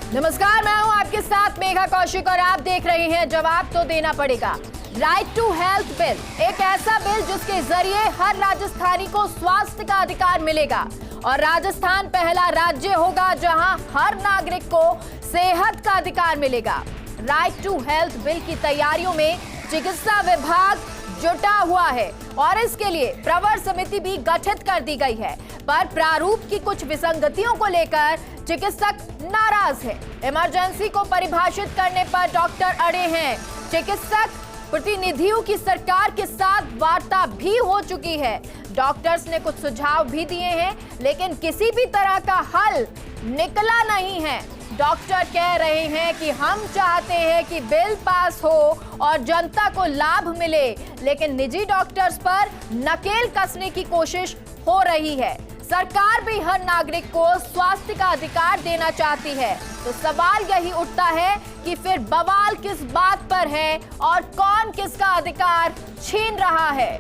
नमस्कार, मैं हूं आपके साथ मेघा कौशिक और आप देख रहे हैं जवाब तो देना पड़ेगा। राइट टू हेल्थ बिल, एक ऐसा बिल जिसके जरिए हर राजस्थानी को स्वास्थ्य का अधिकार मिलेगा और राजस्थान पहला राज्य होगा जहां हर नागरिक को सेहत का अधिकार मिलेगा। राइट टू हेल्थ बिल की तैयारियों में चिकित्सा विभाग जुटा हुआ है और इसके लिए प्रवर समिति भी गठित कर दी गई है, पर प्रारूप की कुछ विसंगतियों को लेकर चिकित्सक नाराज है। इमरजेंसी को परिभाषित करने पर डॉक्टर अड़े हैं। चिकित्सक प्रतिनिधियों की सरकार के साथ वार्ता भी हो चुकी है। डॉक्टर्स ने कुछ सुझाव भी दिए हैं, लेकिन किसी भी तरह का हल निकला नहीं है। डॉक्टर कह रहे हैं कि हम चाहते हैं कि बिल पास हो और जनता को लाभ मिले, लेकिन निजी डॉक्टर्स पर नकेल कसने की कोशिश हो रही है। सरकार भी हर नागरिक को स्वास्थ्य का अधिकार देना चाहती है, तो सवाल यही उठता है कि फिर बवाल किस बात पर है और कौन किसका अधिकार छीन रहा है।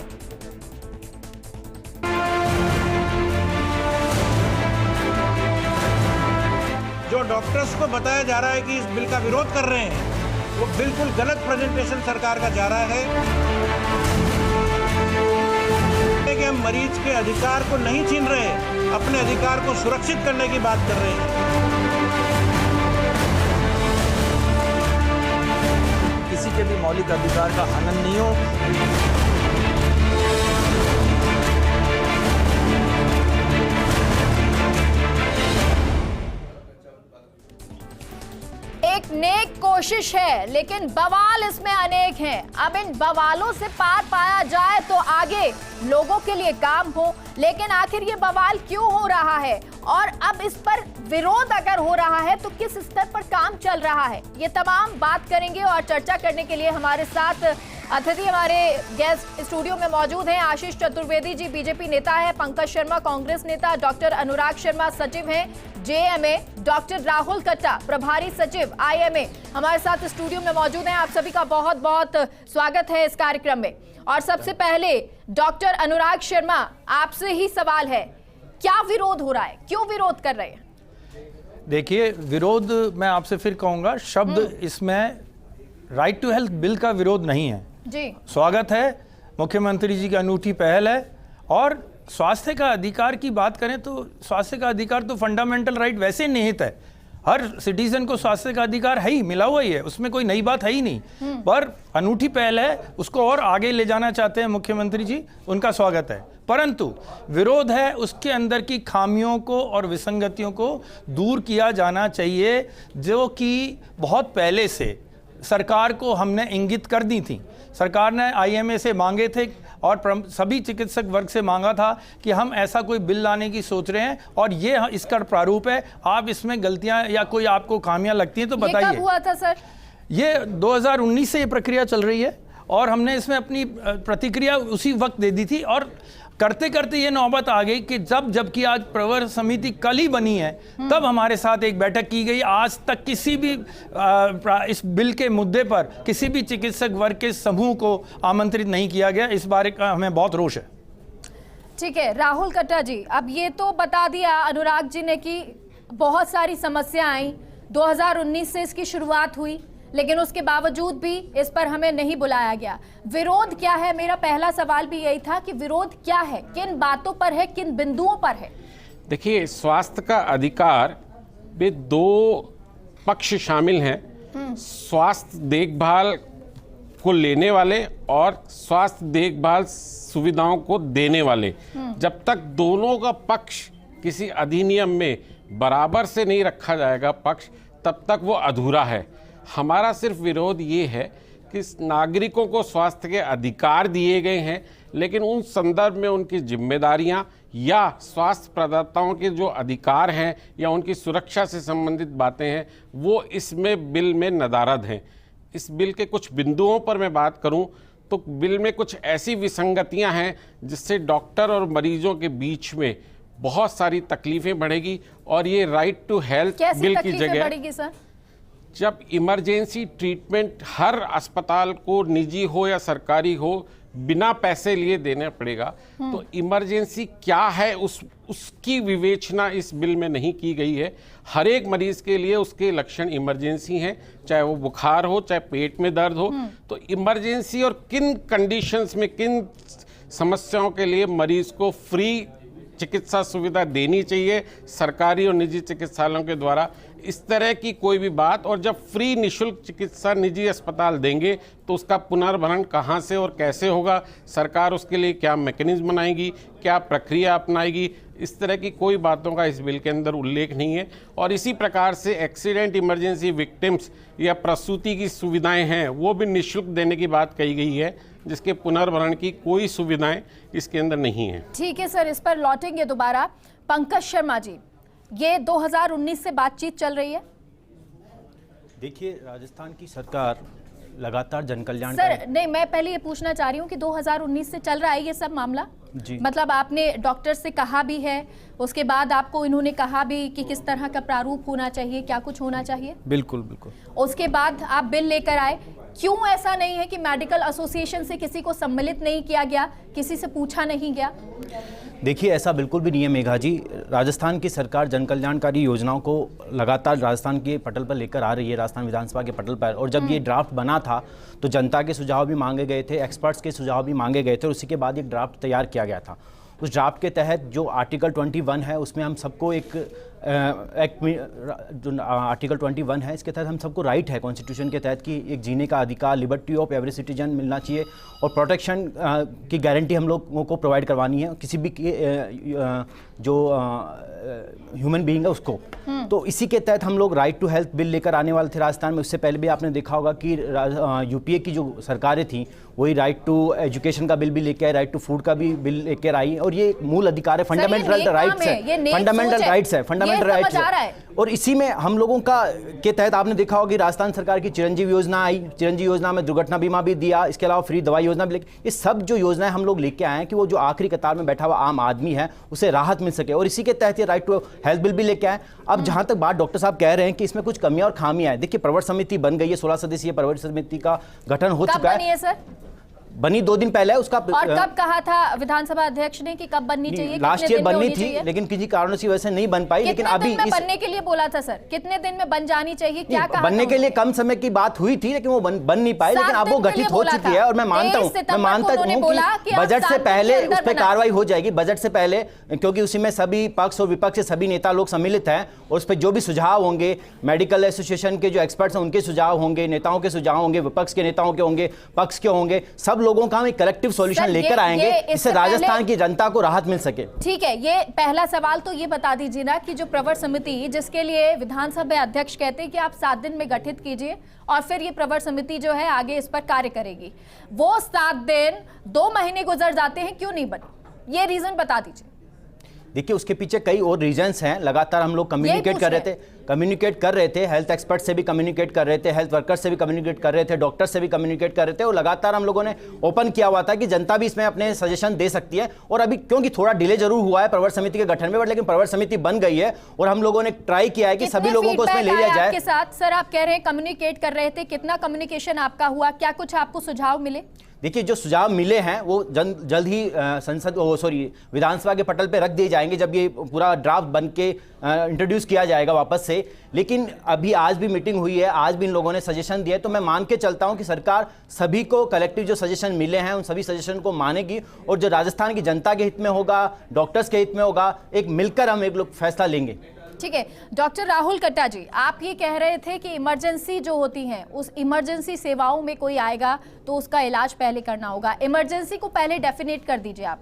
जो डॉक्टर्स को बताया जा रहा है कि इस बिल का विरोध कर रहे हैं, वो बिल्कुल गलत प्रेजेंटेशन सरकार का जा रहा है कि हम मरीज के अधिकार को नहीं छीन रहे, अपने अधिकार को सुरक्षित करने की बात कर रहे हैं। किसी के भी मौलिक अधिकार का हनन नहीं हो। एक नेक कोशिश है, लेकिन बवाल इसमें अनेक हैं। अब इन बवालों से पार पाया जाए तो आगे लोगों के लिए काम हो, लेकिन आखिर ये बवाल क्यों हो रहा है और अब इस पर विरोध अगर हो रहा है तो किस स्तर पर काम चल रहा है, ये तमाम बात करेंगे। और चर्चा करने के लिए हमारे साथ अतिथि हमारे गेस्ट स्टूडियो में मौजूद हैं। आशीष चतुर्वेदी जी बीजेपी नेता है, पंकज शर्मा कांग्रेस नेता, डॉक्टर अनुराग शर्मा सचिव हैं जेएमए, डॉक्टर राहुल कट्टा प्रभारी सचिव आईएमए हमारे साथ स्टूडियो में मौजूद हैं। आप सभी का बहुत बहुत स्वागत है इस कार्यक्रम में। और सबसे पहले डॉक्टर अनुराग शर्मा, आपसे ही सवाल है, क्या विरोध हो रहा है, क्यों विरोध कर रहे हैं? देखिए, विरोध मैं आपसे फिर कहूंगा, शब्द इसमें राइट टू हेल्थ बिल का विरोध नहीं है जी। स्वागत है, मुख्यमंत्री जी की अनूठी पहल है। और स्वास्थ्य का अधिकार की बात करें तो स्वास्थ्य का अधिकार तो फंडामेंटल राइट वैसे निहित है। हर सिटीजन को स्वास्थ्य का अधिकार है ही, मिला हुआ ही है, उसमें कोई नई बात है ही नहीं। पर अनूठी पहल है, उसको और आगे ले जाना चाहते हैं मुख्यमंत्री जी, उनका स्वागत है। परंतु विरोध है उसके अंदर की खामियों को और विसंगतियों को दूर किया जाना चाहिए, जो कि बहुत पहले से सरकार को हमने इंगित कर दी थी। सरकार ने आईएमए से मांगे थे और सभी चिकित्सक वर्ग से मांगा था कि हम ऐसा कोई बिल लाने की सोच रहे हैं और ये इसका प्रारूप है। आप इसमें गलतियां या कोई आपको खामियां लगती हैं तो बताइए। ये कब हुआ था सर? ये 2019 से ये प्रक्रिया चल रही है और हमने इसमें अपनी प्रतिक्रिया उसी वक्त दे दी थी। और करते करते ये नौबत आ गई कि जबकि आज प्रवर समिति कल ही बनी है, तब हमारे साथ एक बैठक की गई। आज तक किसी भी इस बिल के मुद्दे पर किसी भी चिकित्सक वर्ग के समूह को आमंत्रित नहीं किया गया। इस बारे का हमें बहुत रोष है। ठीक है राहुल कट्टा जी, अब ये तो बता दिया अनुराग जी ने कि बहुत सारी समस्या आई, 2019 से इसकी शुरुआत हुई, लेकिन उसके बावजूद भी इस पर हमें नहीं बुलाया गया। विरोध क्या है? मेरा पहला सवाल भी यही था कि विरोध क्या है, किन बातों पर है, किन बिंदुओं पर है? देखिए, स्वास्थ्य का अधिकार में दो पक्ष शामिल हैं, स्वास्थ्य देखभाल को लेने वाले और स्वास्थ्य देखभाल सुविधाओं को देने वाले। जब तक दोनों का पक्ष किसी अधिनियम में बराबर से नहीं रखा जाएगा पक्ष, तब तक वो अधूरा है। हमारा सिर्फ विरोध ये है कि नागरिकों को स्वास्थ्य के अधिकार दिए गए हैं, लेकिन उन संदर्भ में उनकी जिम्मेदारियां या स्वास्थ्य प्रदाताओं के जो अधिकार हैं या उनकी सुरक्षा से संबंधित बातें हैं, वो इसमें बिल में नदारद हैं। इस बिल के कुछ बिंदुओं पर मैं बात करूं तो बिल में कुछ ऐसी विसंगतियां हैं जिससे डॉक्टर और मरीजों के बीच में बहुत सारी तकलीफें बढ़ेगी। और ये राइट टू हेल्थ बिल की जगह बढ़ेगी सर? जब इमरजेंसी ट्रीटमेंट हर अस्पताल को, निजी हो या सरकारी हो, बिना पैसे लिए देना पड़ेगा। तो इमरजेंसी क्या है उसकी विवेचना इस बिल में नहीं की गई है। हर एक मरीज के लिए उसके लक्षण इमरजेंसी हैं, चाहे वो बुखार हो, चाहे पेट में दर्द हो। तो इमरजेंसी और किन कंडीशंस में, किन समस्याओं के लिए मरीज को फ्री चिकित्सा सुविधा देनी चाहिए सरकारी और निजी चिकित्सालयों के द्वारा, इस तरह की कोई भी बात। और जब फ्री निशुल्क चिकित्सा निजी अस्पताल देंगे तो उसका पुनर्भरण कहाँ से और कैसे होगा, सरकार उसके लिए क्या मैकेनिज्म बनाएगी, क्या प्रक्रिया अपनाएगी, इस तरह की कोई बातों का इस बिल के अंदर उल्लेख नहीं है। और इसी प्रकार से एक्सीडेंट इमरजेंसी विक्टिम्स या प्रसूति की सुविधाएं हैं वो भी निःशुल्क देने की बात कही गई है, जिसके पुनर्भरण की कोई सुविधाएं इसके अंदर नहीं है। ठीक है सर, इस पर लौटेंगे दोबारा। पंकज शर्मा जी, ये 2019 से बातचीत चल रही है। देखिए, राजस्थान की सरकार लगातार जनकल्याण सर नहीं, मैं पहले ये पूछना चाह रही हूँ कि 2019 से चल रहा है ये सब मामला जी। मतलब आपने डॉक्टर से कहा भी है, उसके बाद आपको इन्होंने कहा भी कि किस तरह का प्रारूप होना चाहिए, क्या कुछ होना चाहिए? बिल्कुल बिल्कुल। उसके बाद आप बिल लेकर आए। क्यों ऐसा नहीं है कि मेडिकल एसोसिएशन से किसी को सम्मिलित नहीं किया गया, किसी से पूछा नहीं गया? देखिए, ऐसा बिल्कुल भी नहीं है मेघा जी। राजस्थान की सरकार जनकल्याणकारी योजनाओं को लगातार राजस्थान के पटल पर लेकर आ रही है, राजस्थान विधानसभा के पटल पर। और जब ये ड्राफ्ट बना था तो जनता के सुझाव भी मांगे गए थे, एक्सपर्ट्स के सुझाव भी मांगे गए थे, और उसी के बाद एक ड्राफ्ट तैयार किया गया था। उस ड्राफ्ट के तहत जो आर्टिकल 21 है उसमें हम सबको जो आर्टिकल 21 है इसके तहत हम सबको राइट है कॉन्स्टिट्यूशन के तहत कि एक जीने का अधिकार, लिबर्टी ऑफ एवरी सिटीजन मिलना चाहिए, और प्रोटेक्शन की गारंटी हम लोगों को प्रोवाइड करवानी है किसी भी जो ह्यूमन बीइंग है उसको। तो इसी के तहत हम लोग राइट टू हेल्थ बिल लेकर आने वाले थे राजस्थान में। उससे पहले भी आपने देखा होगा कि यूपीए की जो सरकारें थी वही राइट टू एजुकेशन का बिल भी लेके आई, राइट टू फूड का भी बिल लेकर आई, और ये एक मूल अधिकार है, फंडामेंटल राइट्स है, फंडामेंटल राइट्स है, फंडामेंटल राइट्स है। और इसी में हम लोगों का के तहत आपने देखा होगा कि राजस्थान सरकार की चिरंजीवी योजना आई, चिरंजीवी योजना में दुर्घटना बीमा भी दिया, इसके अलावा फ्री दवाई योजना भी। ये सब जो योजनाएं हम लोग लेके आए हैं कि वो जो आखिरी कतार में बैठा हुआ आम आदमी है उसे राहत मिल सके, और इसी के तहत ये राइट टू हेल्थ बिल भी लेके आए। अब जहां तक बात डॉक्टर साहब कह रहे हैं कि इसमें कुछ कमियां और खामियां हैं, देखिए प्रवर समिति बन गई है, 16 सदस्यीय प्रवर समिति का गठन हो चुका है। सर बनी 2 दिन पहले उसका, और कब कहा था विधानसभा अध्यक्ष ने कि कब बननी चाहिए? लास्ट ईयर बननी थी लेकिन किसी कारणों से वैसे नहीं बन पाई। लेकिन अभी बनने के लिए बोला था सर, कितने दिन में बन जानी चाहिए, क्या कहा? बनने के लिए कम समय की बात हुई थी लेकिन वो बन नहीं पाई, लेकिन अब वो गठित हो चुकी है। और मैं मानता हूँ कि बजट से पहले उस पर कार्रवाई हो जाएगी, बजट से पहले, क्योंकि उसी में सभी पक्ष और विपक्ष से सभी नेता लोग सम्मिलित हैं, और उस पर जो भी सुझाव होंगे, मेडिकल एसोसिएशन के जो एक्सपर्ट्स हैं उनके सुझाव होंगे, नेताओं के सुझाव होंगे, विपक्ष के नेताओं के होंगे, पक्ष के होंगे, सब लोगों का हम एक कलेक्टिव सॉल्यूशन लेकर आएंगे इससे राजस्थान की जनता को राहत मिल सके। ठीक है, ये पहला सवाल तो ये बता दीजिए ना कि जो प्रवर समिति, जिसके लिए विधानसभा अध्यक्ष कहते हैं कि आप 7 दिन में गठित कीजिए और फिर ये प्रवर समिति जो है आगे इस पर कार्य करेगी, वो 7 दिन 2 महीने गुजर जाते हैं, क्यों नहीं बनी? ये रीजन बता दीजिए। देखिए, उसके पीछे कई और रीजंस हैं। लगातार हम लोग कम्युनिकेट कर रहे थे, हेल्थ एक्सपर्ट से भी कम्युनिकेट कर रहे थे, हेल्थ वर्कर्स से भी कम्युनिकेट कर रहे थे, डॉक्टर से भी कम्युनिकेट कर रहे थे, और लगातार हम लोगों ने ओपन किया हुआ था कि जनता भी इसमें अपने सजेशन दे सकती है। और अभी क्योंकि थोड़ा डिले जरूर हुआ है प्रवर समिति के गठन में, बट लेकिन प्रवर समिति बन गई है और हम लोगों ने ट्राई किया है कि सभी लोगों को उसमें ले लिया जाए। आपके साथ सर, आप कह रहे हैं कम्युनिकेट कर रहे थे, कितना कम्युनिकेशन आपका हुआ, क्या कुछ आपको सुझाव मिले? देखिए, जो सुझाव मिले हैं वो जल्द ही विधानसभा के पटल पे रख दिए जाएंगे जब ये पूरा ड्राफ्ट बन के इंट्रोड्यूस किया जाएगा वापस से। लेकिन अभी आज भी मीटिंग हुई है, आज भी इन लोगों ने सजेशन दिए, तो मैं मान के चलता हूं कि सरकार सभी को कलेक्टिव जो सजेशन मिले हैं उन सभी सजेशन को मानेगी, और जो राजस्थान की जनता के हित में होगा, डॉक्टर्स के हित में होगा, एक मिलकर हम एक लोग फैसला लेंगे। ठीक है, डॉक्टर राहुल कट्टा जी, आप ये कह रहे थे कि इमरजेंसी जो होती हैं, उस इमरजेंसी सेवाओं में कोई आएगा तो उसका इलाज पहले करना होगा। इमरजेंसी को पहले डेफिनेट कर दीजिए आप।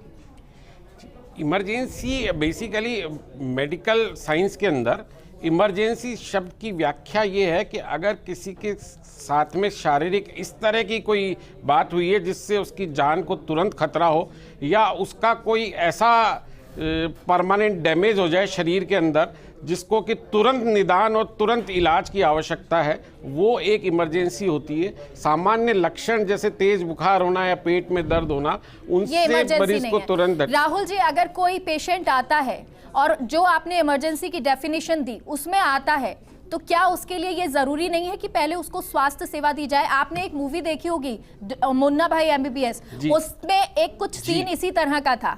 इमरजेंसी बेसिकली मेडिकल साइंस के अंदर इमरजेंसी शब्द की व्याख्या ये है कि अगर किसी के साथ में शारीरिक इस तरह की कोई बात हुई है जिससे उसकी जान को तुरंत खतरा हो, या उसका कोई ऐसा परमानेंट डैमेज हो जाए शरीर के अंदर जिसको कि तुरंत निदान और तुरंत इलाज की आवश्यकता है, वो एक इमरजेंसी होती है। सामान्य लक्षण जैसे तेज बुखार होना या पेट में दर्द होना, उनसे मरीज को तुरंत। राहुल जी, अगर कोई पेशेंट आता है और जो आपने इमरजेंसी की डेफिनेशन दी उसमें आता है, तो क्या उसके लिए ये जरूरी नहीं है कि पहले उसको स्वास्थ्य सेवा दी जाए? आपने एक मूवी देखी होगी मुन्ना भाई MBBS, उसमें एक कुछ सीन इसी तरह का था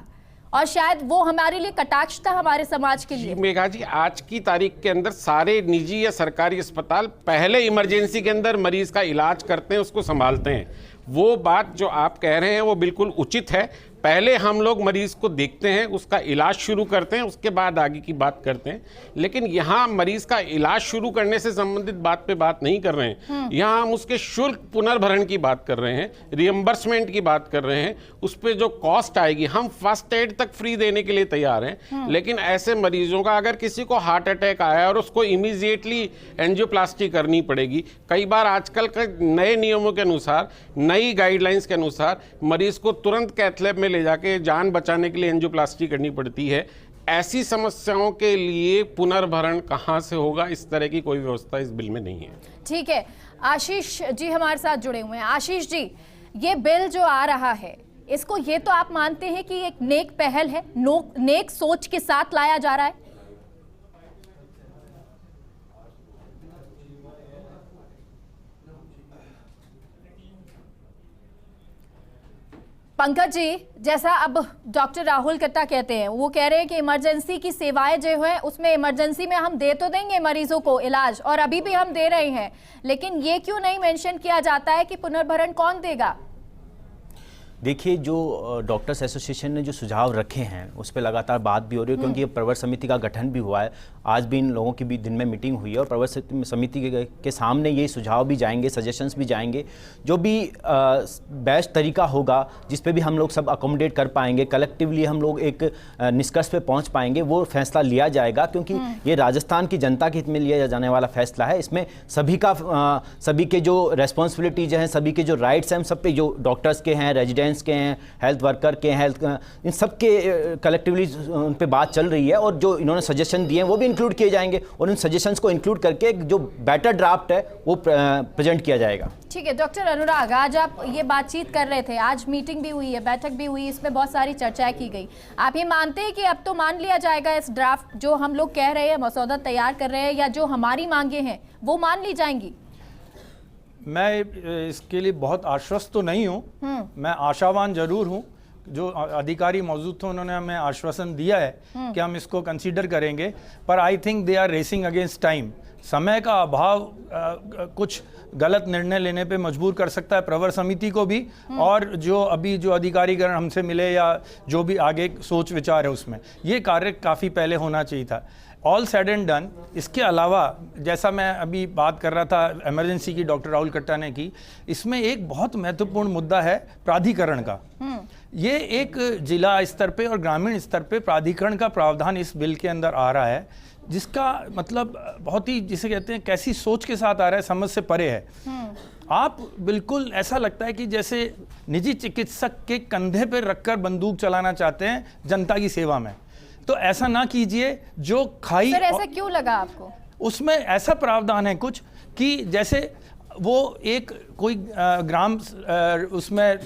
और शायद वो हमारे लिए कटाक्ष था हमारे समाज के लिए। मेघा जी, आज की तारीख के अंदर सारे निजी या सरकारी अस्पताल पहले इमरजेंसी के अंदर मरीज का इलाज करते हैं, उसको संभालते हैं। वो बात जो आप कह रहे हैं वो बिल्कुल उचित है। पहले हम लोग मरीज को देखते हैं, उसका इलाज शुरू करते हैं, उसके बाद आगे की बात करते हैं। लेकिन यहाँ मरीज का इलाज शुरू करने से संबंधित बात पे बात नहीं कर रहे हैं। यहाँ हम उसके शुल्क पुनर्भरण की बात कर रहे हैं, रियम्बर्समेंट की बात कर रहे हैं। उस पर जो कॉस्ट आएगी, हम फर्स्ट एड तक फ्री देने के लिए तैयार हैं। लेकिन ऐसे मरीजों का अगर किसी को हार्ट अटैक आया और उसको इमीडिएटली एंजियोप्लास्टी करनी पड़ेगी, कई बार आजकल के नए नियमों के अनुसार, नई गाइडलाइंस के अनुसार मरीज को तुरंत कैथ लैब में ले जाके जान बचाने के लिए एंजियोप्लास्टी करनी पड़ती है। ऐसी समस्याओं के लिए पुनर्भरण कहां से होगा? इस तरह की कोई व्यवस्था इस बिल में नहीं है। ठीक है, आशीष जी हमारे साथ जुड़े हुए हैं। आशीष जी, ये बिल जो आ रहा है, इसको ये तो आप मानते हैं कि एक नेक पहल है, नेक सोच के साथ लाया जा रहा है? पंकज जी, जैसा अब डॉक्टर राहुल कट्टा कहते हैं, वो कह रहे हैं कि इमरजेंसी की सेवाएं जो है उसमें इमरजेंसी में हम दे तो देंगे मरीजों को इलाज, और अभी भी हम दे रहे हैं, लेकिन ये क्यों नहीं मेंशन किया जाता है कि पुनर्भरण कौन देगा? देखिए, जो डॉक्टर्स एसोसिएशन ने जो सुझाव रखे हैं उस पर लगातार बात भी हो रही है, क्योंकि ये प्रवर समिति का गठन भी हुआ है। आज भी इन लोगों की भी दिन में मीटिंग हुई है और प्रवर समिति के सामने ये सुझाव भी जाएंगे, सजेशंस भी जाएंगे। जो भी बेस्ट तरीका होगा, जिस पे भी हम लोग सब अकोमोडेट कर पाएंगे, कलेक्टिवली हम लोग एक निष्कर्ष पे पहुंच पाएंगे, वो फैसला लिया जाएगा। क्योंकि ये राजस्थान की जनता के हित में लिया जाने वाला फैसला है। इसमें सभी के जो रेस्पॉन्सिबिलिटीज हैं, सभी के जो राइट्स हैं, सब पे, जो डॉक्टर्स के हैं, रेजिडेंट्स के हैं, हेल्थ वर्कर के हैं, इन सब के कलेक्टिवली उन पे बात चल रही है। और जो इन्होंने सजेशन दिए हैं वो भी इंक्लूड किए जाएंगे और उन सजेशंस को इंक्लूड करके जो बेटर ड्राफ्ट है वो प्रेजेंट किया जाएगा। ठीक है डॉक्टर अनुराग, आज आप ये बातचीत कर रहे थे, आज मीटिंग भी हुई है, बैठक भी हुई, इसमें बहुत सारी चर्चाएं की गई। आप ये मानते हैं कि अब तो मान लिया जाएगा इस ड्राफ्ट, जो हम लोग कह रहे हैं, मसौदा तैयार कर रहे हैं, या जो हमारी मांगे हैं वो मान ली जाएंगी? मैं इसके लिए बहुत आश्वस्त तो नहीं हूँ, मैं आशावान जरूर हूँ। जो अधिकारी मौजूद थे उन्होंने हमें आश्वासन दिया है कि हम इसको कंसीडर करेंगे, पर I think they are racing against time. समय का अभाव कुछ गलत निर्णय लेने पे मजबूर कर सकता है प्रवर समिति को भी, और जो अभी जो अधिकारीगण हमसे मिले या जो भी आगे सोच विचार है उसमें ये कार्य काफ़ी पहले होना चाहिए था। ऑल सेड एंड डन, इसके अलावा जैसा मैं अभी बात कर रहा था इमरजेंसी की, डॉक्टर राहुल कट्टा ने की, इसमें एक बहुत महत्वपूर्ण मुद्दा है प्राधिकरण का। ये एक जिला स्तर पे और ग्रामीण स्तर पे प्राधिकरण का प्रावधान इस बिल के अंदर आ रहा है, जिसका मतलब बहुत ही, जिसे कहते हैं, कैसी सोच के साथ आ रहा है, समझ से परे है। आप बिल्कुल ऐसा लगता है कि जैसे निजी चिकित्सक के कंधे पर रखकर बंदूक चलाना चाहते हैं जनता की सेवा में। तो ऐसा ना कीजिए। जो खाई, सर ऐसा क्यों लगा आपको? उसमें ऐसा प्रावधान है कुछ कि जैसे वो एक कोई ग्राम उसमें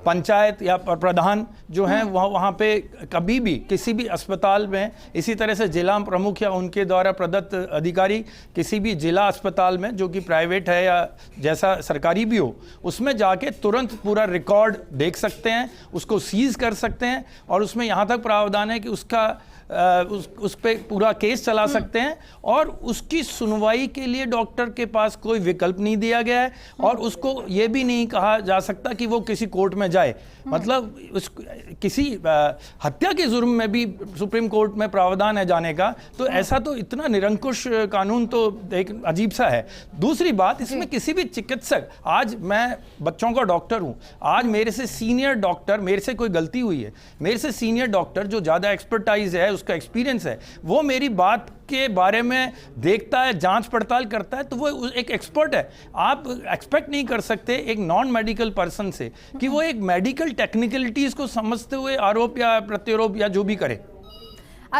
पंचायत या प्रधान जो हैं वहाँ पे कभी भी किसी भी अस्पताल में, इसी तरह से जिला प्रमुख या उनके द्वारा प्रदत्त अधिकारी किसी भी जिला अस्पताल में जो कि प्राइवेट है या जैसा सरकारी भी हो, उसमें जाके तुरंत पूरा रिकॉर्ड देख सकते हैं, उसको सीज कर सकते हैं, और उसमें यहाँ तक प्रावधान है कि उसका उस पे पूरा केस चला सकते हैं, और उसकी सुनवाई के लिए डॉक्टर के पास कोई विकल्प नहीं दिया गया है, और उसको ये भी नहीं कहा जा सकता कि वो किसी कोर्ट में जाए। मतलब किसी हत्या के जुर्म में भी सुप्रीम कोर्ट में प्रावधान है जाने का, तो ऐसा तो इतना निरंकुश कानून तो एक अजीब सा है। दूसरी बात, इसमें किसी भी चिकित्सक, आज मैं बच्चों का डॉक्टर हूँ, आज मेरे से सीनियर डॉक्टर, मेरे से कोई गलती हुई है, मेरे से सीनियर डॉक्टर जो ज़्यादा एक्सपर्टाइज है, उसका एक्सपीरियंस है, वो मेरी बात के बारे में देखता है, जांच पड़ताल करता है, तो वो एक एक्सपर्ट है। आप एक्सपेक्ट नहीं कर सकते एक नॉन मेडिकल पर्सन से कि वो एक मेडिकल टेक्निकलिटीज को समझते हुए आरोप या प्रत्यारोप या जो भी करे।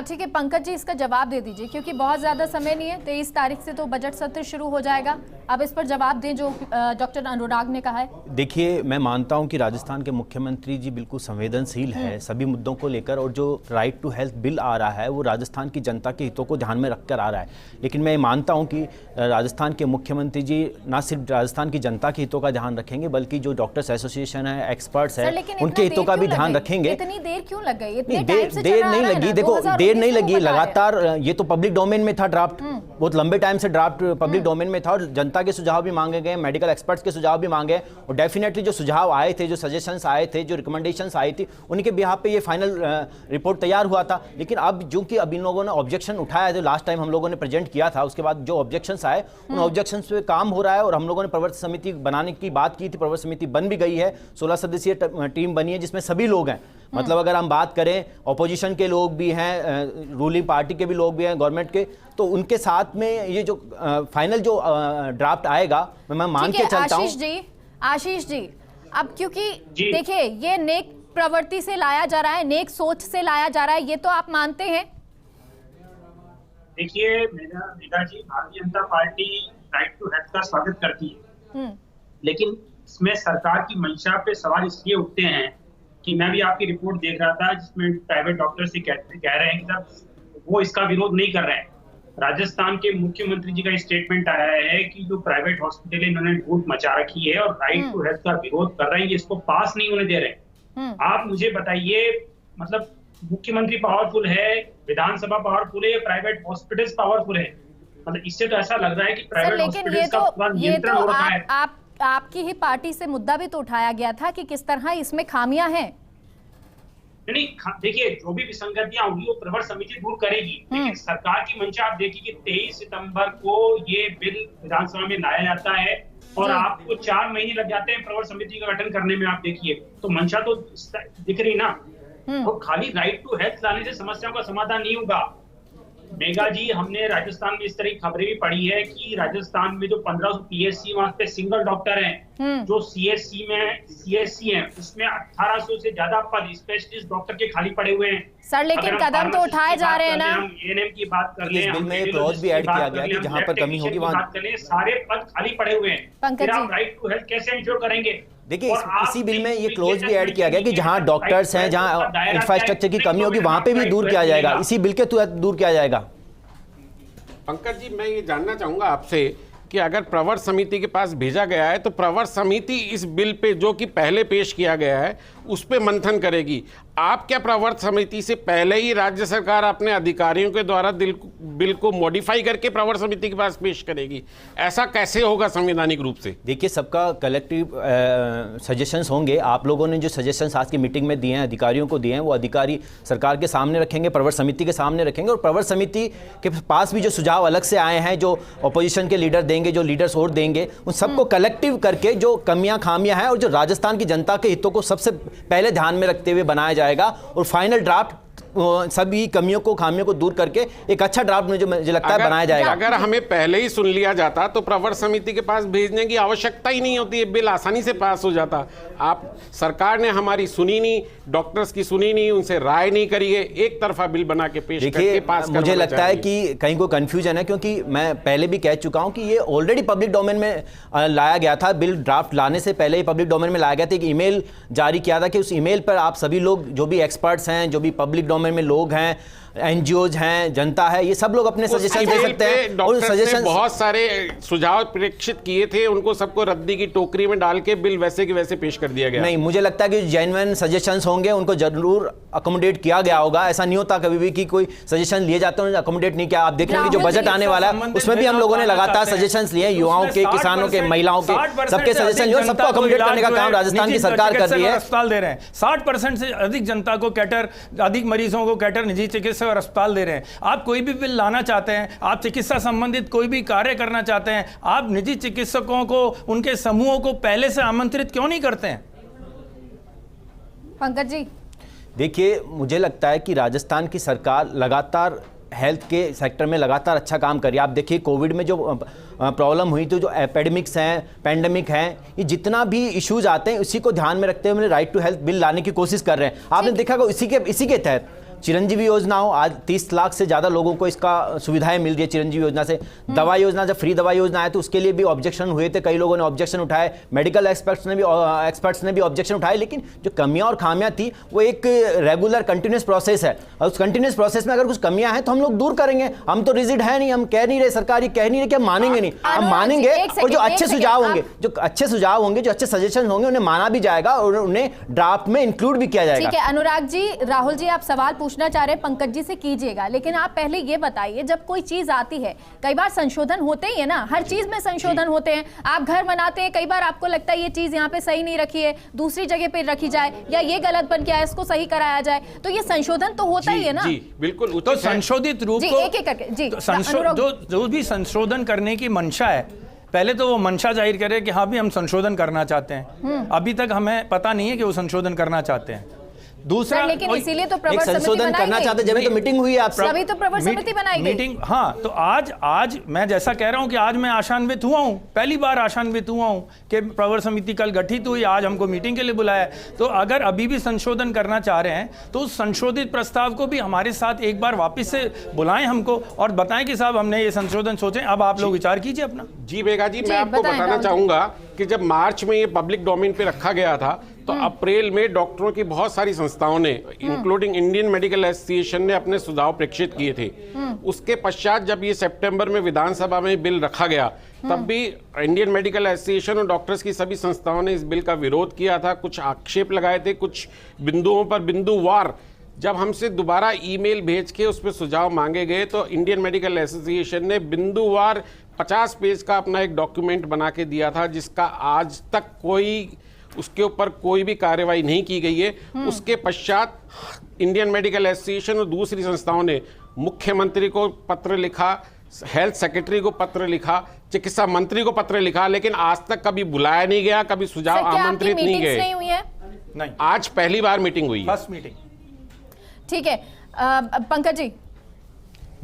ठीक है पंकज जी, इसका जवाब दे दीजिए क्योंकि बहुत ज़्यादा समय नहीं है। 23 तारीख से तो बजट सत्र शुरू हो जाएगा। अब इस पर जवाब दें जो डॉक्टर अनुराग ने कहा है। देखिए, मैं मानता हूं कि राजस्थान के मुख्यमंत्री जी बिल्कुल संवेदनशील है सभी मुद्दों को लेकर, और जो राइट टू हेल्थ बिल आ रहा है वो राजस्थान की जनता के हितों को ध्यान में रखकर आ रहा है। लेकिन मैं मानता हूं कि राजस्थान के मुख्यमंत्री जी ना सिर्फ राजस्थान की जनता के हितों का ध्यान रखेंगे बल्कि जो डॉक्टर्स एसोसिएशन है, एक्सपर्ट्स है, उनके हितों का भी ध्यान रखेंगे। इतनी देर क्यों लग गई? देर नहीं लगी, देखो देर नहीं लगी, लगातार ये तो पब्लिक डोमेन में था ड्राफ्ट, बहुत लंबे टाइम से ड्राफ्ट पब्लिक डोमेन में था, और जनता के सुझाव भी मांगे गए, मेडिकल एक्सपर्ट्स के सुझाव भी मांगे, और डेफिनेटली जो सुझाव आए थे, जो सजेशंस आए थे, जो रिकमेंडेशंस आई थी, उनके बिहाफ पे ये फाइनल रिपोर्ट तैयार हुआ था। लेकिन अब जो कि अब इन लोगों ने ऑब्जेक्शन उठाया, जो लास्ट टाइम हम लोगों ने प्रेजेंट किया था, उसके बाद जो ऑब्जेक्शंस आए उन ऑब्जेक्शंस पे काम हो रहा है, और हम लोगों ने प्रवर्तन समिति बनाने की बात की थी, प्रवर्तन समिति बन भी गई है, 16 सदस्यीय टीम बनी है जिसमें सभी लोग हैं। मतलब अगर हम बात करें ऑपोजिशन के लोग भी हैं, रूलिंग पार्टी के भी लोग भी हैं, गवर्नमेंट के, तो उनके साथ में ये जो फाइनल जो ड्राफ्ट आएगा मैं मान के चलता हूं। आशीष जी, अब क्योंकि देखिए ये नेक प्रवृत्ति से लाया जा रहा है, नेक सोच से लाया जा रहा है, ये तो आप मानते हैं? देखिए मेघा जी, Bharatiya Janata party right to health का स्वागत करती है, लेकिन इसमें सरकार की मंशा पे सवाल इसलिए उठते हैं कि मैं भी आपकी रिपोर्ट देख रहा था जिसमें प्राइवेट डॉक्टर से कह रहे हैं कि सर वो इसका विरोध नहीं कर रहे हैं। राजस्थान के मुख्यमंत्री जी का स्टेटमेंट आया है कि जो प्राइवेट हॉस्पिटल है इन्होंने लूट मचा रखी है और राइट टू हेल्थ का विरोध कर रहे हैं, इसको पास नहीं होने दे रहे। आप मुझे बताइए, मतलब मुख्यमंत्री पावरफुल है, विधानसभा पावरफुल है, या प्राइवेट हॉस्पिटल्स पावरफुल है? मतलब इससे तो ऐसा लग रहा है कि प्राइवेट हॉस्पिटल्स का पूरा नियंत्रण हो रखा है। आपकी ही पार्टी से मुद्दा भी तो उठाया गया था कि किस तरह इसमें खामियां हैं। नहीं, देखिए जो भी विसंगतियां होंगी वो प्रवर समिति दूर करेगी, लेकिन सरकार की मंशा आप देखिए कि 23 सितंबर को ये बिल विधानसभा में लाया जाता है और आपको 4 महीने लग जाते हैं प्रवर समिति का गठन करने में। आप देखिए तो मंशा तो दिख रही ना। तो खाली राइट टू हेल्थ लाने से समस्याओं का समाधान नहीं होगा। मेघा जी, हमने राजस्थान में इस तरह की खबरें भी पढ़ी है कि राजस्थान में जो 1500 पीएससी वहां पे सिंगल डॉक्टर हैं, जो सीएससी हैं उसमें 1800 से ज्यादा पद स्पेशलिस्ट डॉक्टर के खाली पड़े हुए हैं। सर लेकिन कदम तो उठाए जा रहे हैं ना। हम एएनएम की बात कर ले, बिल में क्लॉज भी ऐड किया गया कि जहां पर कमी होगी वहां सारे पद खाली पड़े हुए हैं। फिर आप राइट टू हेल्थ कैसे इंश्योर करेंगे? देखिए इसी बिल में ये क्लोज भी ऐड किया गया कि जहां डॉक्टर्स हैं, जहां इंफ्रास्ट्रक्चर की कमी होगी वहां पे भी दूर किया जाएगा, इसी बिल के तहत दूर किया जाएगा। पंकज जी, मैं ये जानना चाहूंगा आपसे कि अगर प्रवर समिति के पास भेजा गया है तो प्रवर समिति इस बिल पे जो कि पहले पेश किया गया है उस पे मंथन करेगी। आप क्या प्रवर समिति से पहले ही राज्य सरकार अपने अधिकारियों के द्वारा बिल को मॉडिफाई करके प्रवर समिति के पास पेश करेगी? ऐसा कैसे होगा संवैधानिक रूप से? देखिए, सबका कलेक्टिव सजेशंस होंगे। आप लोगों ने जो सजेशंस आज की मीटिंग में दिए हैं, अधिकारियों को दिए हैं, वो अधिकारी सरकार के सामने रखेंगे, प्रवर समिति के सामने रखेंगे, और प्रवर समिति के पास भी जो सुझाव अलग से आए हैं, जो अपोजिशन के लीडर देंगे, जो लीडर्स और देंगे, उन सबको कलेक्टिव करके जो कमियां खामियां हैं और जो राजस्थान की जनता के हितों को सबसे पहले ध्यान में रखते हुए बनाया जाएगा, और फाइनल ड्राफ्ट सभी कमियों को, खामियों को दूर करके एक अच्छा ड्राफ्ट मुझे लगता है बनाया जाएगा। अगर हमें पहले ही सुन लिया जाता तो प्रवर समिति के पास भेजने की आवश्यकता ही नहीं होती, ये बिल आसानी से पास हो जाता। आप सरकार ने हमारी सुनी नहीं, डॉक्टर्स की सुनी नहीं, उनसे राय नहीं करी है, एक तरफा बिल बना के पेश करके पास करना। मुझे लगता है कि कहीं को कंफ्यूजन है, क्योंकि मैं पहले भी कह चुका हूं कि ये ऑलरेडी पब्लिक डोमेन में लाया गया था। बिल ड्राफ्ट लाने से पहले ही पब्लिक डोमेन में लाया गया था। एक ईमेल जारी किया था कि उस ईमेल पर आप सभी लोग, जो भी एक्सपर्ट्स हैं, जो भी पब्लिक डोमेन में लोग हैं, एनजीओज हैं, जनता है, ये सब लोग अपने सजेशन दे सकते हैं। और सजेशन बहुत सारे सुझाव प्रेक्षित किए थे, उनको सबको रद्दी की टोकरी में डाल के बिल वैसे के वैसे पेश कर दिया गया। नहीं, मुझे लगता है कि जेन्युइन सजेशंस होंगे, उनको जरूर अकोमोडेट किया गया होगा। ऐसा नहीं होता कभी भी कि कोई सजेशन लिए जाते हैं अकोमोडेट नहीं किया। आप देख रहे हैं कि जो बजट आने वाला है उसमें भी हम लोगों ने लगातार सजेशंस लिए, युवाओं के, किसानों के, महिलाओं के, सबके सजेशन जो सबको अकोमोडेट करने का काम राजस्थान की सरकार कर रही है। अस्पताल दे रहे हैं 60% से अधिक जनता को कैटर, अधिक मरीजों को कैटर निजी चिकित्सक और अस्पताल दे रहे हैं। आप कोई भी बिल लाना चाहते हैं, आप चिकित्सा संबंधित कोई भी कार्य करना चाहते हैं, आप निजी चिकित्सकों को, उनके समूहों को पहले से आमंत्रित क्यों नहीं करते हैं? पंकज जी, देखिए, मुझे लगता है कि राजस्थान की सरकार लगातार हेल्थ के सेक्टर में लगातार अच्छा काम कर रही है। आप देखिए, कोविड में जो प्रॉब्लम हुई थी, जो एपिडेमिक्स हैं, पैंडेमिक हैं, ये जितना भी इश्यूज आते हैं उसी को ध्यान में रखते हुए राइट टू हेल्थ बिल लाने की कोशिश कर रहे हैं। आपने देखा कि इसी के तहत चिरंजीवी योजना हो, आज 30 लाख से ज़्यादा लोगों को इसका सुविधाएं मिल रही है चिरंजीवी योजना से। दवा योजना, जब फ्री दवा योजना आया तो उसके लिए भी ऑब्जेक्शन हुए थे, कई लोगों ने ऑब्जेक्शन उठाए, मेडिकल एक्सपर्ट्स ने भी ऑब्जेक्शन उठाए। लेकिन जो कमियां और खामियां थी वो एक रेगुलर कंटिन्यूस प्रोसेस है, और उस कंटिन्यूस प्रोसेस में अगर कुछ कमियां हैं तो हम लोग दूर करेंगे। हम तो रिजिड है नहीं, हम कह नहीं रहे, सरकार ये कह नहीं रही कि हम मानेंगे नहीं, हम मानेंगे। और जो अच्छे सुझाव होंगे, जो अच्छे सजेशन होंगे, उन्हें माना भी जाएगा और उन्हें ड्राफ्ट में इंक्लूड भी किया जाएगा। ठीक है अनुराग जी, राहुल जी आप सवाल पूछना चाह रहे हैं, पंकज जी से कीजिएगा, लेकिन आप पहले ये बताइए, जब कोई चीज आती है कई बार संशोधन होते ही है ना, हर चीज में संशोधन होते हैं। आप घर बनाते हैं, कई बार आपको लगता है ये चीज यहाँ पे सही नहीं रखी है, दूसरी जगह पे रखी जाए, या ये गलत बन गया है, इसको सही कराया जाए, तो ये संशोधन तो होता ही है ना। जी बिल्कुल। तो संशोधित रूप जी, को एक-एक करके, जी, जो भी संशोधन करने की मंशा है, पहले तो वो मंशा जाहिर करे कि हाँ भी हम संशोधन करना चाहते हैं। अभी तक हमें पता नहीं है कि वो संशोधन करना चाहते हैं। दूसरा, लेकिन इसीलिए तो प्रवर समिति संशोधन करना चाहते जब तो मीटिंग हुई है, तभी तो प्रवर समिति बनाई गई। मीटिंग, हाँ, तो आज मैं जैसा कह रहा हूं कि आज मैं आशान्वित हुआ हूं, पहली बार आशान्वित हुआ हूं कि प्रवर समिति कल गठित हुई, आज हमको मीटिंग के लिए बुलाया। तो अगर अभी भी संशोधन करना चाह रहे हैं तो उस संशोधित प्रस्ताव को भी हमारे साथ एक बार वापस से बुलाएं हमको, और बताएं कि साहब हमने ये संशोधन सोचे, अब आप लोग विचार कीजिए अपना। जी मेघा जी, मैं आपको बताना चाहूंगा कि जब मार्च में ये पब्लिक डोमेन पे रखा गया था तो अप्रैल में डॉक्टरों की बहुत सारी संस्थाओं ने, इंक्लूडिंग इंडियन मेडिकल एसोसिएशन ने, अपने सुझाव प्रेषित किए थे। उसके पश्चात जब ये सितंबर में विधानसभा में बिल रखा गया, तब भी इंडियन मेडिकल एसोसिएशन और डॉक्टर्स की सभी संस्थाओं ने इस बिल का विरोध किया था, कुछ आक्षेप लगाए थे, कुछ बिंदुओं पर बिंदुवार जब हमसे दोबारा ईमेल भेज के उस पर सुझाव मांगे गए तो इंडियन मेडिकल एसोसिएशन ने बिंदुवार 50 पेज का अपना एक डॉक्यूमेंट बना के दिया था, जिसका आज तक उसके ऊपर कोई भी कार्रवाई नहीं की गई है। उसके पश्चात इंडियन मेडिकल एसोसिएशन और दूसरी संस्थाओं ने मुख्यमंत्री को पत्र लिखा, हेल्थ सेक्रेटरी को पत्र लिखा, चिकित्सा मंत्री को पत्र लिखा, लेकिन आज तक कभी बुलाया नहीं गया, कभी सुझाव आमंत्रित नहीं गए। नहीं, आज पहली बार मीटिंग हुई, फर्स्ट मीटिंग। ठीक है पंकज जी,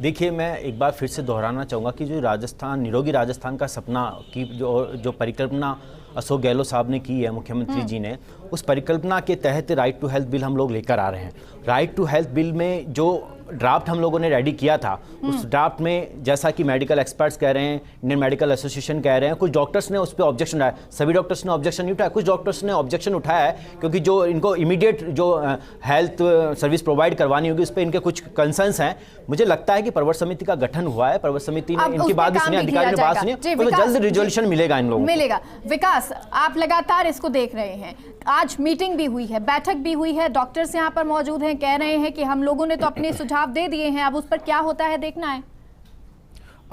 देखिए मैं एक बार फिर से दोहराना चाहूँगा कि जो राजस्थान, निरोगी राजस्थान का सपना की जो परिकल्पना अशोक गहलोत साहब ने की है, मुख्यमंत्री जी ने, उस परिकल्पना के तहत राइट टू हेल्थ बिल हम लोग लेकर आ रहे हैं। राइट टू हेल्थ बिल में जो ड्राफ्ट हम लोगों ने रेडी किया था, उस ड्राफ्ट में जैसा कि मेडिकल एक्सपर्ट्स कह रहे हैं, इंडियन मेडिकल एसोसिएशन कह रहे हैं, कुछ डॉक्टर्स ने उस पर ऑब्जेक्शन उठाया, सभी डॉक्टर्स ने ऑब्जेक्शन नहीं उठाया, कुछ डॉक्टर्स ने ऑब्जेक्शन उठाया है क्योंकि जो इनको इमीडिएट जो हेल्थ सर्विस प्रोवाइड करवानी होगी उस पर इनके कुछ कंसर्न्स हैं। मुझे लगता है कि प्रवर समिति का गठन हुआ है, प्रवर समिति ने इनकी बात भी सुनी, अधिकारी ने बात सुनी, तो जल्द रिजोल्यूशन मिलेगा इन लोगों को। मिलेगा। विकास, आप लगातार इसको देख रहे हैं, आज मीटिंग भी हुई है, बैठक भी हुई है, डॉक्टर्स यहाँ पर मौजूद हैं, कह रहे हैं कि हम लोगों ने तो अपने सुझाव दे दिए हैं, अब उस पर क्या होता है देखना है।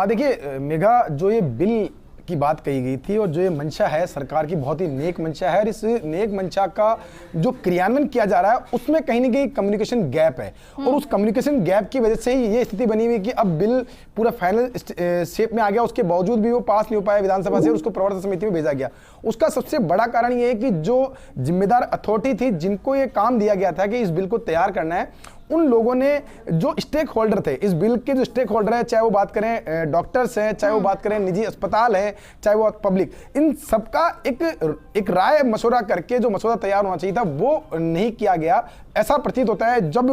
देखिए मेघा, जो ये बिल की बात कही गई थी और जो ये मंशा है सरकार की, बहुत ही नेक मंशा है, और इस नेक मंशा का जो क्रियान्वयन किया जा रहा है उसमें कहीं ना कहीं कम्युनिकेशन गैप है, और उस कम्युनिकेशन गैप की वजह से ही ये स्थिति बनी हुई कि अब बिल पूरा फाइनल शेप में आ गया, उसके बावजूद भी वो पास नहीं हो पाया विधानसभा से, उसको प्रवर्तन समिति में भेजा गया। उसका सबसे बड़ा कारण ये है कि जो जिम्मेदार अथॉरिटी थी, जिनको ये काम दिया गया था कि इस बिल को तैयार करना है, उन लोगों ने, जो स्टेक होल्डर थे इस बिल के, जो स्टेक होल्डर है, चाहे वो बात करें डॉक्टर्स हैं, चाहे वो बात करें निजी अस्पताल है, चाहे वो पब्लिक, इन सबका एक राय मशवरा करके जो मसौदा तैयार होना चाहिए था वो नहीं किया गया। ऐसा प्रतीत होता है जब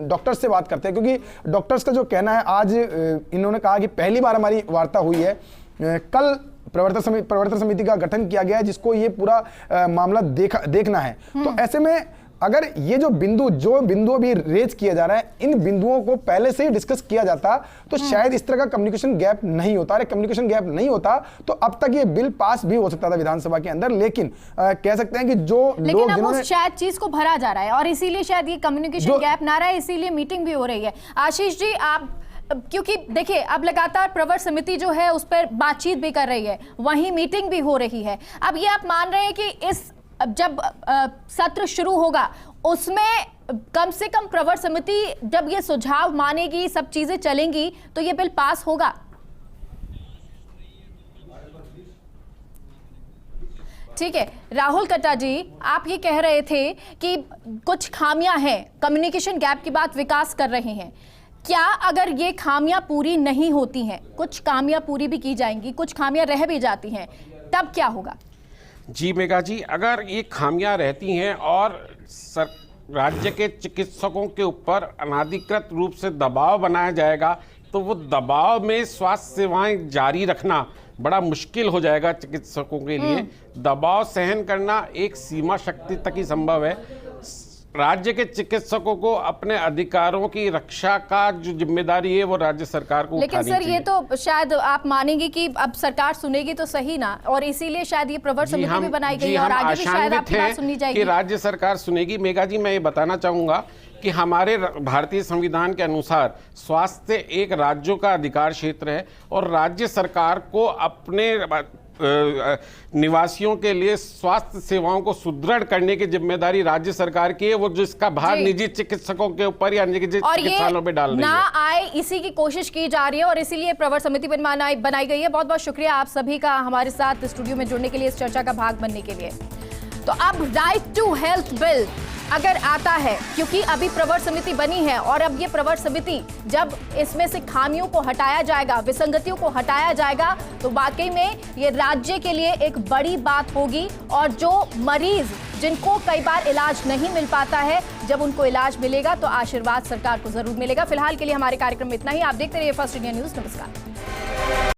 डॉक्टर्स से बात करते हैं, क्योंकि डॉक्टर्स का जो कहना है, आज इन्होंने कहा कि पहली बार हमारी वार्ता हुई है, कल प्रवर्तन समिति का गठन किया गया है जिसको ये पूरा मामला देखना है। तो ऐसे में अगर ये जो बिंदु अभी रेज किया जा रहा है, इन बिंदुओं को पहले से ही डिस्कस किया जाता तो शायद इस तरह का कम्युनिकेशन गैप नहीं होता। अरे कम्युनिकेशन गैप नहीं होता तो अब तक ये बिल पास भी हो सकता था विधानसभा के अंदर, लेकिन कह सकते हैं कि जो लोग जिन्होंने शायद चीज को भरा जा रहा है और इसीलिए शायद ये कम्युनिकेशन गैप ना रहा है, इसीलिए मीटिंग भी हो रही है। आशीष जी, आप, क्योंकि देखिए अब लगातार प्रवर समिति जो है उस पर बातचीत भी कर रही है, वहीं मीटिंग भी हो रही है, अब ये आप मान रहे हैं कि इस जब सत्र शुरू होगा उसमें कम से कम प्रवर समिति जब ये सुझाव मानेगी, सब चीजें चलेंगी, तो ये बिल पास होगा? ठीक है, राहुल कट्टा जी, आप ये कह रहे थे कि कुछ खामियां हैं, कम्युनिकेशन गैप की बात विकास कर रहे हैं, क्या अगर ये खामियां पूरी नहीं होती हैं, कुछ खामियां पूरी भी की जाएंगी, कुछ खामियां रह भी जाती हैं, तब क्या होगा? जी मेघा जी, अगर ये खामियां रहती हैं और राज्य के चिकित्सकों के ऊपर अनाधिकृत रूप से दबाव बनाया जाएगा तो वो दबाव में स्वास्थ्य सेवाएं जारी रखना बड़ा मुश्किल हो जाएगा चिकित्सकों के लिए। दबाव सहन करना एक सीमा शक्ति तक ही संभव है। राज्य के चिकित्सकों को अपने अधिकारों की रक्षा का जो जिम्मेदारी है वो राज्य सरकार को लेकिन उठानी सर चाहिए। ये तो शायद आप मानेंगे कि अब सरकार सुनेगी तो सही ना, और इसीलिए शायद ये प्रवर समिति भी बनाई गई है और आगे भी शायद आपकी बात सुननी जाएगी कि राज्य सरकार सुनेगी। मेघा जी, मैं ये बताना चाहूंगा कि हमारे भारतीय संविधान के अनुसार स्वास्थ्य एक राज्यों का अधिकार क्षेत्र है और राज्य सरकार को अपने निवासियों के लिए स्वास्थ्य सेवाओं को सुदृढ़ करने की जिम्मेदारी राज्य सरकार की है। वो जिसका भार निजी चिकित्सकों के ऊपर या निजी चिकित्सालयों पे डाल रही है। ना आए इसी की कोशिश की जा रही है और इसीलिए प्रवर समिति बनाई गई है। बहुत बहुत शुक्रिया आप सभी का हमारे साथ स्टूडियो में जुड़ने के लिए, इस चर्चा का भाग बनने के लिए। तो अब राइट टू हेल्थ बिल अगर आता है, क्योंकि अभी प्रवर समिति बनी है और अब ये प्रवर समिति जब इसमें से खामियों को हटाया जाएगा, विसंगतियों को हटाया जाएगा, तो वाकई में ये राज्य के लिए एक बड़ी बात होगी। और जो मरीज जिनको कई बार इलाज नहीं मिल पाता है, जब उनको इलाज मिलेगा तो आशीर्वाद सरकार को जरूर मिलेगा। फिलहाल के लिए हमारे कार्यक्रम में इतना ही। आप देखते रहिए फर्स्ट इंडिया न्यूज। नमस्कार।